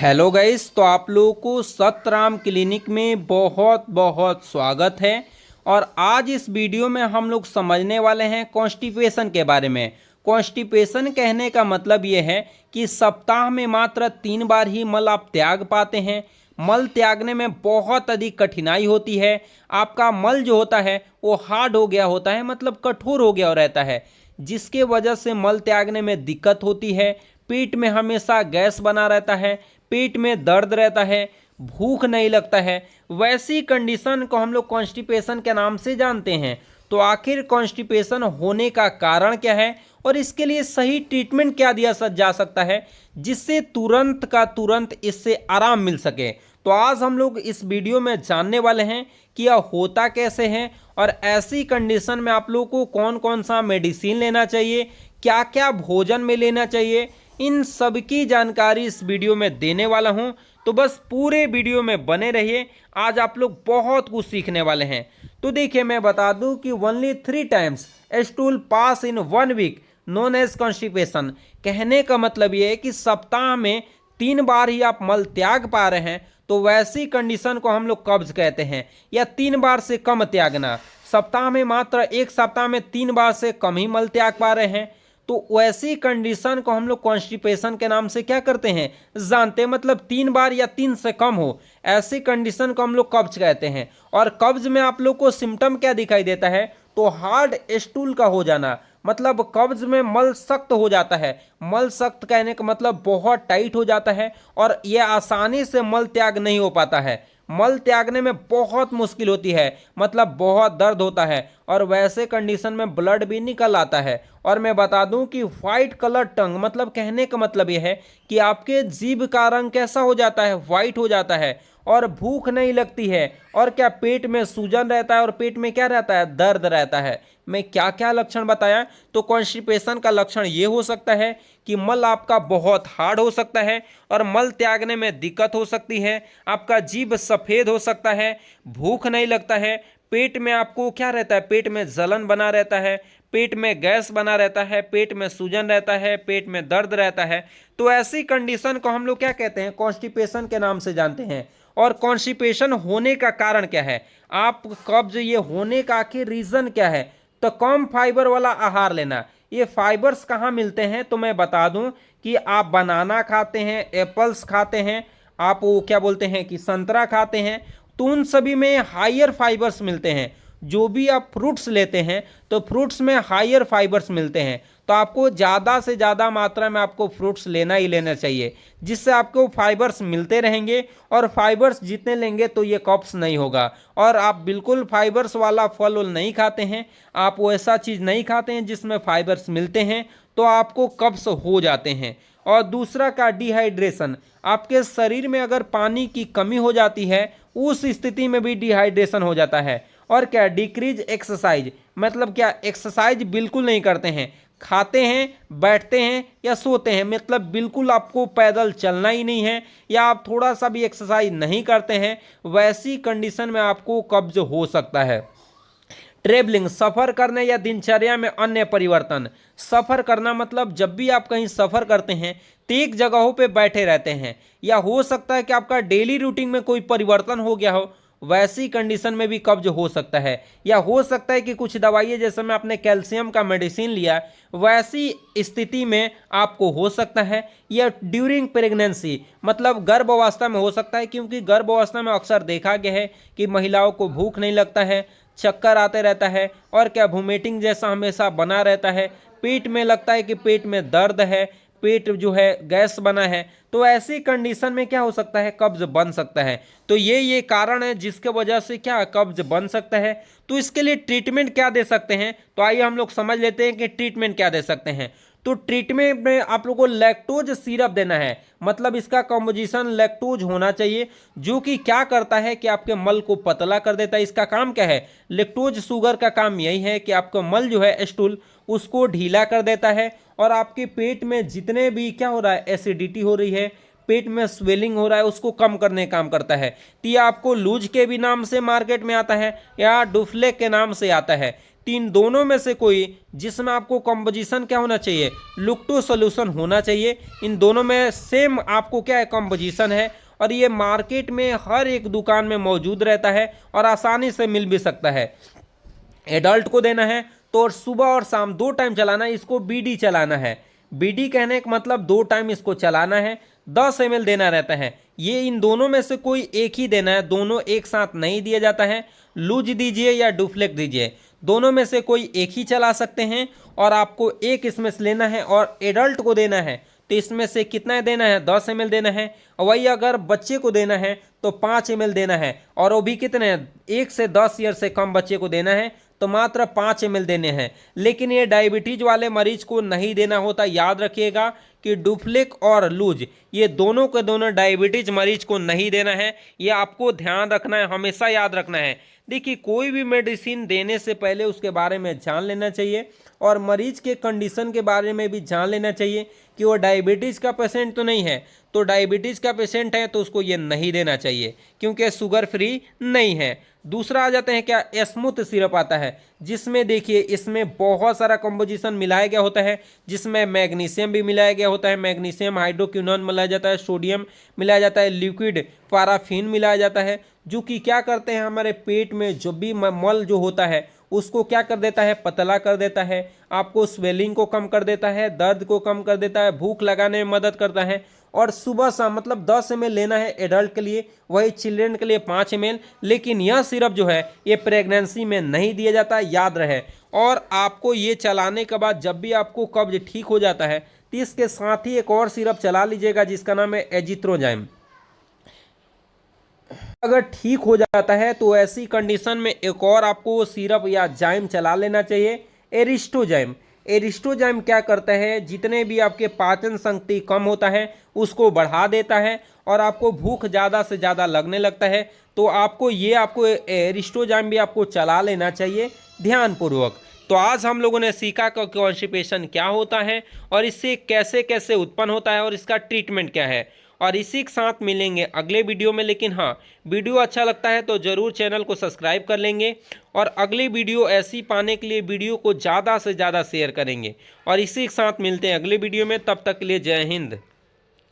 Hello guys, तो आप लोगों को सतराम क्लिनिक में बहुत बहुत स्वागत है। और आज इस वीडियो में हम लोग समझने वाले हैं कॉन्स्टिपेशन के बारे में। कॉन्स्टिपेशन कहने का मतलब ये है कि सप्ताह में मात्र 3 बार ही मल आप त्याग पाते हैं। मल त्यागने में बहुत अधिक कठिनाई होती है। आपका मल जो होता है वो हार्ड हो गया होता है, मतलब कठोर हो गया रहता है, जिसके वजह से मल त्यागने में दिक्कत होती है। पेट में हमेशा गैस बना रहता है, पेट में दर्द रहता है, भूख नहीं लगता है। वैसी कंडीशन को हम लोग कॉन्स्टिपेशन के नाम से जानते हैं। तो आखिर कॉन्स्टिपेशन होने का कारण क्या है और इसके लिए सही ट्रीटमेंट क्या दिया जा सकता है जिससे तुरंत का तुरंत इससे आराम मिल सके। तो आज हम लोग इस वीडियो में जानने वाले हैं कि यह होता कैसे है और ऐसी कंडीशन में आप लोगों को कौन कौन सा मेडिसिन लेना चाहिए, क्या क्या भोजन में लेना चाहिए, इन सब की जानकारी इस वीडियो में देने वाला हूं। तो बस पूरे वीडियो में बने रहिए, आज आप लोग बहुत कुछ सीखने वाले हैं। तो देखिए, मैं बता दूं कि ओनली 3 टाइम्स स्टूल पास इन 1 वीक नोन एज कॉन्स्टिपेशन। कहने का मतलब ये है कि सप्ताह में 3 बार ही आप मल त्याग पा रहे हैं, तो वैसी कंडीशन को हम लोग कब्ज कहते हैं। या 3 बार से कम त्यागना, सप्ताह में मात्र एक सप्ताह में 3 बार से कम ही मल त्याग पा रहे हैं, तो वैसी कंडीशन को हम लोग कॉन्स्टिपेशन के नाम से क्या करते हैं जानते हैं। मतलब 3 बार या 3 से कम हो, ऐसी कंडीशन को हम लोग कब्ज कहते हैं। और कब्ज में आप लोग को सिम्टम क्या दिखाई देता है, तो हार्ड स्टूल का हो जाना। मतलब कब्ज में मल सख्त हो जाता है। मल सख्त कहने का मतलब बहुत टाइट हो जाता है और यह आसानी से मल त्याग नहीं हो पाता है। मल त्यागने में बहुत मुश्किल होती है, मतलब बहुत दर्द होता है और वैसे कंडीशन में ब्लड भी निकल आता है। और मैं बता दूं कि वाइट कलर टंग, मतलब कहने का मतलब यह है कि आपके जीभ का रंग कैसा हो जाता है, वाइट हो जाता है और भूख नहीं लगती है। और क्या पेट में सूजन रहता है और पेट में क्या रहता है, दर्द रहता है। मैं क्या क्या लक्षण बताया, तो कॉन्स्टिपेशन का लक्षण ये हो सकता है कि मल आपका बहुत हार्ड हो सकता है और मल त्यागने में दिक्कत हो सकती है। आपका जीभ सफ़ेद हो सकता है, भूख नहीं लगता है, पेट में आपको क्या रहता है, पेट में जलन बना रहता है, पेट में गैस बना रहता है, पेट में सूजन रहता है, पेट में दर्द रहता है। तो ऐसी कंडीशन को हम लोग क्या कहते हैं, कॉन्स्टिपेशन के नाम से जानते हैं। और कॉन्स्टिपेशन होने का कारण क्या है, आप कब्ज ये होने का आखिर रीज़न क्या है, तो कम फाइबर वाला आहार लेना। ये फाइबर्स कहाँ मिलते हैं, तो मैं बता दूं कि आप बनाना खाते हैं, एप्पल्स खाते हैं, आप वो क्या बोलते हैं कि संतरा खाते हैं, तो उन सभी में हायर फाइबर्स मिलते हैं। जो भी आप फ्रूट्स लेते हैं तो फ्रूट्स में हायर फाइबर्स मिलते हैं। तो आपको ज़्यादा से ज़्यादा मात्रा में आपको फ्रूट्स लेना ही लेना चाहिए, जिससे आपको फाइबर्स मिलते रहेंगे। और फाइबर्स जितने लेंगे तो ये कब्ज नहीं होगा। और आप बिल्कुल फाइबर्स वाला फल उल नहीं खाते हैं, आप वो ऐसा चीज़ नहीं खाते हैं जिसमें फाइबर्स मिलते हैं, तो आपको कब्ज हो जाते हैं। और दूसरा का डिहाइड्रेशन, आपके शरीर में अगर पानी की कमी हो जाती है, उस स्थिति में भी डिहाइड्रेशन हो जाता है। और क्या, डिक्रीज एक्सरसाइज, मतलब क्या, एक्सरसाइज बिल्कुल नहीं करते हैं, खाते हैं, बैठते हैं या सोते हैं, मतलब बिल्कुल आपको पैदल चलना ही नहीं है या आप थोड़ा सा भी एक्सरसाइज नहीं करते हैं, वैसी कंडीशन में आपको कब्ज हो सकता है। ट्रेवलिंग, सफ़र करने या दिनचर्या में अन्य परिवर्तन। सफ़र करना मतलब जब भी आप कहीं सफ़र करते हैं तो एक जगहों पे बैठे रहते हैं, या हो सकता है कि आपका डेली रूटीन में कोई परिवर्तन हो गया हो, वैसी कंडीशन में भी कब्ज हो सकता है। या हो सकता है कि कुछ दवाइयाँ, जैसे में आपने कैल्शियम का मेडिसिन लिया, वैसी स्थिति में आपको हो सकता है। या ड्यूरिंग प्रेगनेंसी, मतलब गर्भावस्था में हो सकता है, क्योंकि गर्भावस्था में अक्सर देखा गया है कि महिलाओं को भूख नहीं लगता है, चक्कर आते रहता है और क्या, वोमिटिंग जैसा हमेशा बना रहता है, पेट में लगता है कि पेट में दर्द है, पेट जो है गैस बना है, तो ऐसी कंडीशन में क्या हो सकता है, कब्ज बन सकता है। तो ये कारण है जिसके वजह से क्या कब्ज बन सकता है। तो इसके लिए ट्रीटमेंट क्या दे सकते हैं, तो आइए हम लोग समझ लेते हैं कि ट्रीटमेंट क्या दे सकते हैं। तो ट्रीटमेंट में आप लोगों को लैक्टोज सिरप देना है, मतलब इसका कॉम्पोजिशन लैक्टोज होना चाहिए, जो कि क्या करता है कि आपके मल को पतला कर देता है। इसका काम क्या है, लैक्टोज शुगर का काम यही है कि आपका मल जो है स्टूल, उसको ढीला कर देता है और आपके पेट में जितने भी क्या हो रहा है, एसिडिटी हो रही है, पेट में स्वेलिंग हो रहा है, उसको कम करने का काम करता है। तो ये आपको लूज के भी नाम से मार्केट में आता है या डुफ्लेक के नाम से आता है। तीन दोनों में से कोई जिसमें आपको कंपोजिशन क्या होना चाहिए, लुक-टू सॉल्यूशन होना चाहिए। इन दोनों में सेम आपको क्या है, कंपोजिशन है, और ये मार्केट में हर एक दुकान में मौजूद रहता है और आसानी से मिल भी सकता है। एडल्ट को देना है तो सुबह और शाम 2 टाइम चलाना है, इसको बीडी चलाना है। बीडी कहने का मतलब 2 टाइम इसको चलाना है, 10 ml देना रहता है। ये इन दोनों में से कोई एक ही देना है, दोनों एक साथ नहीं दिया जाता है। लूज दीजिए या डुफ्लेक्स दीजिए, दोनों में से कोई एक ही चला सकते हैं, और आपको एक इसमें से लेना है। और एडल्ट को देना है तो इसमें से कितना देना है, 10 ml देना है। वही अगर बच्चे को देना है तो 5 ml देना है, और वो भी कितने, 1 से 10 ईयर से कम बच्चे को देना है तो मात्र 5 ml देने हैं। लेकिन ये डायबिटीज वाले मरीज को नहीं देना होता। याद रखिएगा कि डुफ्लेक और लूज ये दोनों के दोनों डायबिटीज मरीज को नहीं देना है, ये आपको ध्यान रखना है, हमेशा याद रखना है। देखिए, कोई भी मेडिसिन देने से पहले उसके बारे में जान लेना चाहिए, और मरीज के कंडीशन के बारे में भी जान लेना चाहिए कि वो डायबिटीज़ का पेशेंट तो नहीं है। तो डायबिटीज़ का पेशेंट है तो उसको ये नहीं देना चाहिए, क्योंकि शुगर फ्री नहीं है। दूसरा आ जाते हैं क्या, स्मूथ सिरप आता है, जिसमें देखिए इसमें बहुत सारा कंपोजिशन मिलाया गया होता है, जिसमें मैग्नीशियम भी मिलाया गया होता है, मैग्नीशियम हाइड्रोक्विनोन मिलाया जाता है, सोडियम मिलाया जाता है, लिक्विड पैराफिन मिलाया जाता है, जो कि क्या करते हैं, हमारे पेट में जो भी मल जो होता है उसको क्या कर देता है, पतला कर देता है, आपको स्वेलिंग को कम कर देता है, दर्द को कम कर देता है, भूख लगाने में मदद करता है। और सुबह शाम मतलब 10 ml लेना है एडल्ट के लिए, वही चिल्ड्रन के लिए 5 ml। लेकिन यह सिरप जो है ये प्रेगनेंसी में नहीं दिया जाता, याद रहे। और आपको ये चलाने के बाद जब भी आपको कब्ज ठीक हो जाता है तो इसके साथ ही एक और सिरप चला लीजिएगा जिसका नाम है एजिथ्रोजाइम। अगर ठीक हो जाता है तो ऐसी कंडीशन में एक और आपको सिरप या जाइम चला लेना चाहिए, एरिस्टोजाइम। एरिस्टोजाइम क्या करता है, जितने भी आपके पाचन शक्ति कम होता है उसको बढ़ा देता है, और आपको भूख ज़्यादा से ज़्यादा लगने लगता है। तो आपको एरिस्टोजाइम भी आपको चला लेना चाहिए ध्यानपूर्वक। तो आज हम लोगों ने सीखा कि कॉन्स्टिपेशन क्या होता है और इससे कैसे कैसे उत्पन्न होता है और इसका ट्रीटमेंट क्या है, और इसी के साथ मिलेंगे अगले वीडियो में। लेकिन हाँ, वीडियो अच्छा लगता है तो ज़रूर चैनल को सब्सक्राइब कर लेंगे, और अगली वीडियो ऐसी पाने के लिए वीडियो को ज़्यादा से ज़्यादा शेयर करेंगे। और इसी के साथ मिलते हैं अगले वीडियो में, तब तक के लिए जय हिंद।